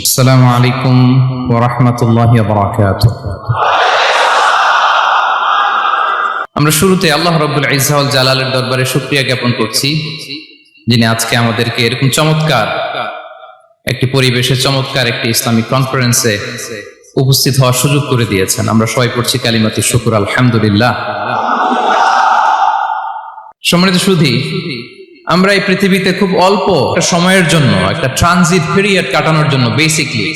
আসসালামু আলাইকুম ওয়া রাহমাতুল্লাহি ওয়া বারাকাতুহু। আমরা শুরুতে আল্লাহ রাব্বুল ইজ্জা ওয়াল জালালের দরবারে শুকরিয়া জ্ঞাপন করছি, যিনি আজকে আমাদেরকে এরকম চমৎকার একটি পরিবেশে চমৎকার একটি ইসলামিক কনফারেন্সে উপস্থিত হওয়ার সুযোগ করে দিয়েছেন। আমরা সবাই পড়ছি কালিমাতুশ শুকর, আলহামদুলিল্লাহ। সম্মানিত সুধী, আমরা এই পৃথিবীতে খুব অল্প একটা সময়ের জন্য, একটা ট্রানজিট পিরিয়ড কাটানোর জন্য বেসিকলি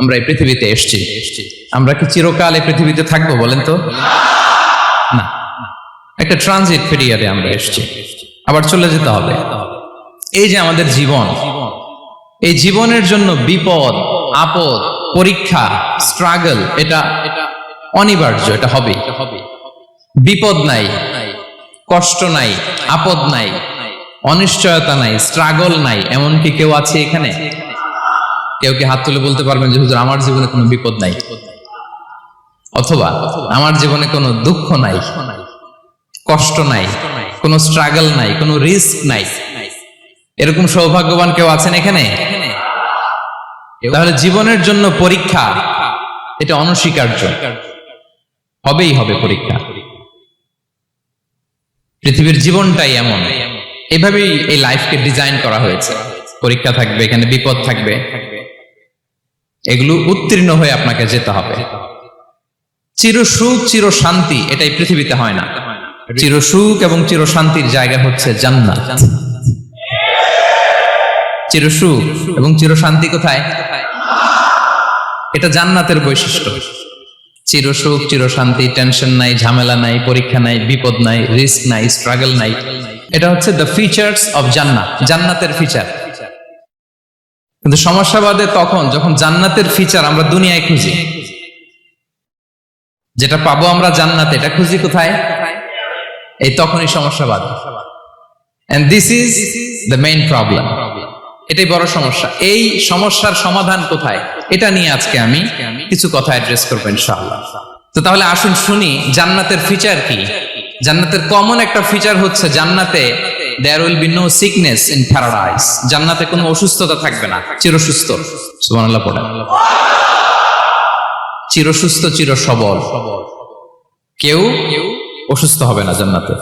আমরা এই পৃথিবীতে এসেছি। আমরা কি চিরকাল এই পৃথিবীতে থাকবো বলেন তো? না, একটা ট্রানজিট পিরিয়ডে আমরা এসেছি, আবার চলে যেতে হবে। এই যে আমাদের জীবন, এই জীবনের জন্য বিপদ, আপদ, পরীক্ষা, স্ট্রাগল, এটা অনিবার্য, এটা হবে। বিপদ নাই, কষ্ট নাই, আপদ নাই, অনিশ্চয়তা নাই, স্ট্রাগল নাই, এমনকি কেউ আছে এখানে? কেউ কি হাত তুলে বলতে পারবেন যে হুজুর আমার জীবনে কোনো বিপদ নাই, অথবা আমার জীবনে কোনো দুঃখ নাই, কষ্ট নাই, কোনো স্ট্রাগল নাই, কোনো রিস্ক নাই? এরকম সৌভাগ্যবান কেউ আছেন এখানে? তাহলে জীবনের জন্য পরীক্ষা, এটা অনস্বীকার্য, হবেই হবে পরীক্ষা। পৃথিবীর জীবনটাই এমন, এভাবেই এই লাইফকে ডিজাইন করা হয়েছে। পরীক্ষা থাকবে, এখানে বিপদ থাকবে, এগুলো উত্তীর্ণ হয়ে আপনাকে যেতে হবে। চির সুখ, চির শান্তি, এটাই পৃথিবীতে হয় না। চির সুখ এবং চির শান্তির জায়গা হচ্ছে জান্নাত। চির সুখ এবং চির শান্তি কোথায়? এটা জান্নাতের বৈশিষ্ট্য। চির সুখ, চির শান্তি, টেনশন নাই, ঝামেলা নাই, পরীক্ষা নাই, বিপদ নাই, রিস্ক নাই, স্ট্রাগল নাই, এটা হচ্ছে দ্য ফিচার্স অফ জান্নাত, জান্নাতের ফিচার। কিন্তু সমস্যা বাদে তখন যখন জান্নাতের ফিচার আমরা দুনিয়ায় খুঁজি, যেটা পাবো আমরা জান্নাতে, এটা খুঁজি কোথায়? এই তখনই সমস্যা বাদে। And this is the main problem. এটাই বড় সমস্যা। এই সমস্যার সমাধান কোথায়, এটা নিয়ে আজকে আমি কিছু কথা অ্যাড্রেস করবো ইনশাআল্লাহ। তো তাহলে আসুন শুনি জান্নাতের ফিচার কি। জান্নাতের কমন একটা ফিচার হচ্ছে জান্নাতে there will be no sickness in paradise. জান্নাতে কোনো অসুস্থতা থাকবে না, চিরসুস্থ। সুবহানাল্লাহ পড়েন। চিরসুস্থ, চির সবল, কেউ অসুস্থ হবে না জান্নাতে।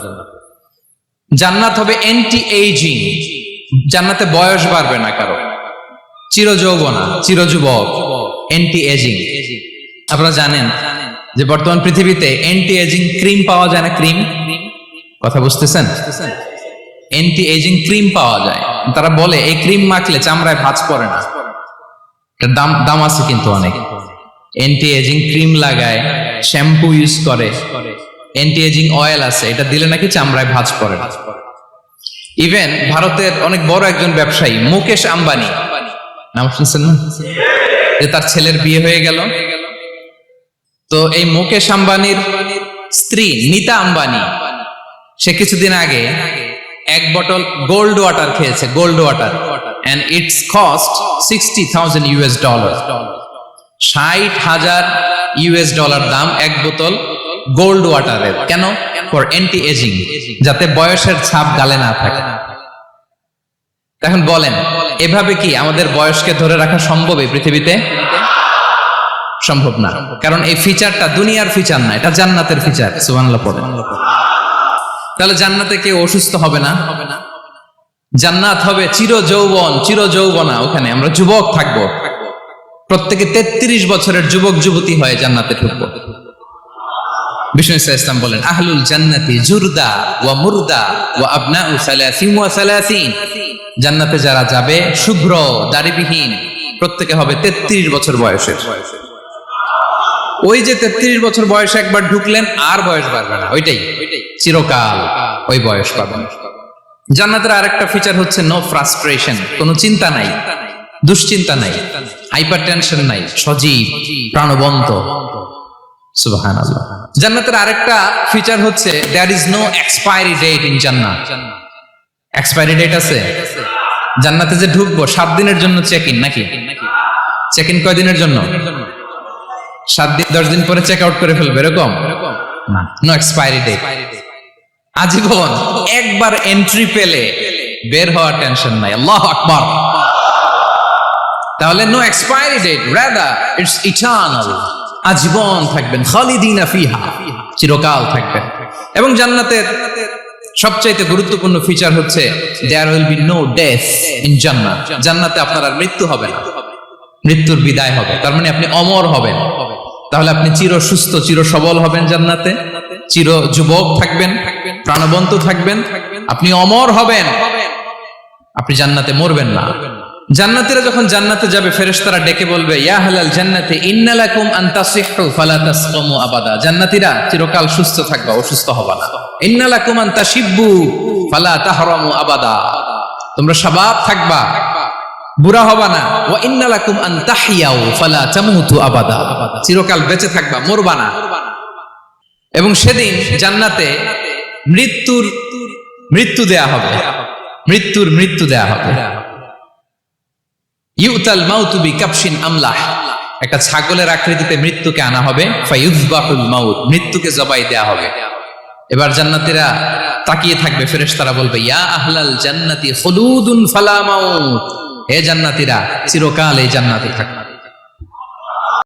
জান্নাত হবে অ্যান্টি এইজিং, জান্নাতে বয়স বাড়বে না কারো, চির যৌবনা, চির যুবক, অ্যান্টি এজিং। আপনারা জানেন যে বর্তমান পৃথিবীতে অ্যান্টি এজিং ক্রিম পাওয়া যায় না? ক্রিম, কথা বুঝতেছেন? অ্যান্টি এজিং ক্রিম পাওয়া যায়। তারা বলে এই ক্রিম মাখলে চামড়ায় ভাঁজ পড়ে না। দাম আছে কিন্তু অনেক। অ্যান্টি এজিং ক্রিম লাগায়, শ্যাম্পু ইউজ করে, অ্যান্টি এজিং অয়েল আছে, এটা দিলে নাকি চামড়ায় ভাঁজ পড়ে না। ইভেন ভারতের অনেক বড় একজন ব্যবসায়ী মুকেশ আম্বানি, নাম শুনছেন না? যে তার ছেলের বিয়ে হয়ে গেল। তো এই মুকেশ আম্বানির স্ত্রী নীতা আম্বানি, সে কিছুদিন আগে এক বোতল গোল্ড ওয়াটার খেয়েছে, gold water, and its cost $60,000। $60,000 দাম এক বোতল গোল্ড ওয়াটারের। কেন? ফর অ্যান্টি এজিং, যাতে বয়সের ছাপ গালে না থাকে। এখন বলেন, এভাবে কি আমাদের বয়সকে ধরে রাখা সম্ভব এই পৃথিবীতে? সম্ভব না, কারণ এই ফিচারটা দুনিয়ার ফিচার না, এটা জান্নাতের ফিচার। সুবহানাল্লাহ পড়েন। তাহলে জান্নাতে কেউ অসুস্থ হবে না। জান্নাত হবে চির যৌবন, চির যৌবনা, ওখানে আমরা যুবক থাকবো। প্রত্যেকে 33 বছরের যুবক যুবতী হয়ে জান্নাতে ঢুকবো। বিষ্ণু ইসলাম বলেন, আহলুল জান্নাতি জুরদা ওয়া মুরদা ওয়া আবনাউ 30 ওয়া 30। জান্নাতে যারা যাবে শুভ্র, দাড়িবিহীন, প্রত্যেকে হবে 33 বছর বয়সের। ওই যে 33 বছর বয়সে একবার ঢুকলেন, আর বয়স বাড়বে না, ওইটাই চিরকাল ওই বয়স পাবেন। জান্নাতের আরেকটা ফিচার হচ্ছে নো ফ্রাস্ট্রেশন, কোনো চিন্তা নাই, দুশ্চিন্তা নাই, হাইপার টেনশন নাই, সজীব, প্রাণবন্ত। সুবহানাল্লাহ। জান্নাতের আরেকটা ফিচার হচ্ছে there is no expiry date in জান্নাত। এক্সপায়ারি ডেট আছে? জান্নাতে যে ঢুকবো 7 দিনের জন্য চেক ইন, নাকি? চেক ইন কয় দিনের জন্য? 7 দিন, 10 দিন পরে চেক আউট করে ফেলবে, এরকম না। নো এক্সপায়ারি ডেট, আজীবন। একবার এন্ট্রি পেলে বের হওয়ার টেনশন নাই। আল্লাহু আকবার। তাহলে no expiry date, rather it's eternal, আজীবন থাকবেন, খালিদিনা ফিহা, চিরকাল থাকবেন। এবং জান্নাতের সবচাইতে গুরুত্বপূর্ণ ফিচার হচ্ছে there will be no death in জান্নাত। জান্নাতে আপনার আর মৃত্যু হবে না, মৃত্যুর বিদায় হবে, তার মানে আপনি অমর হবেন। তাহলে আপনি চির সুস্থ, চির সবল হবেন জান্নাতে, চির যুবক থাকবেন, প্রাণবন্ত থাকবেন, আপনি অমর হবেন, আপনি জান্নাতে মরবেন না। জান্নাতীরা যখন জান্নাতে যাবে, ফেরেশতারা ডেকে বলবে, ইয়া আহলাল জান্নাতি ইন্না লাকুম আন তাসিহু ফালা তাসকামু আবাদা। জান্নাতীরা চিরকাল সুস্থ থাকবা, অসুস্থ হবা না। ইন্না লাকুম আন তাশিব্বু ফালা তাহরামু আবাদা, তোমরা শাবাব থাকবা, বুড়া হবা না। ওয়া ইন্না লাকুম আন তাহইয়াউ ফালা তামুতু আবাদা, চিরকাল বেঁচে থাকবা, মরবা না। এবং সেদিন জান্নাতে মৃত্যু দেয়া হবে, মৃত্যু দেয়া হবে। ইউতাল মাউতু বিকাবশিন আমলাহ, একটা ছাগলের আকৃতিতে মৃত্যুকে আনা হবে। ফায়ুযবাহুল মাউত, মৃত্যুকে জবাই দেয়া হবে। এবার জান্নাতীরা তাকিয়ে থাকবে, ফেরেশতারা বলবে, ইয়া আহলাল জান্নাতি খুলুদুন ফালা মাউত, হে জান্নাতীরা চিরকাল এই জান্নাতে থাকবে।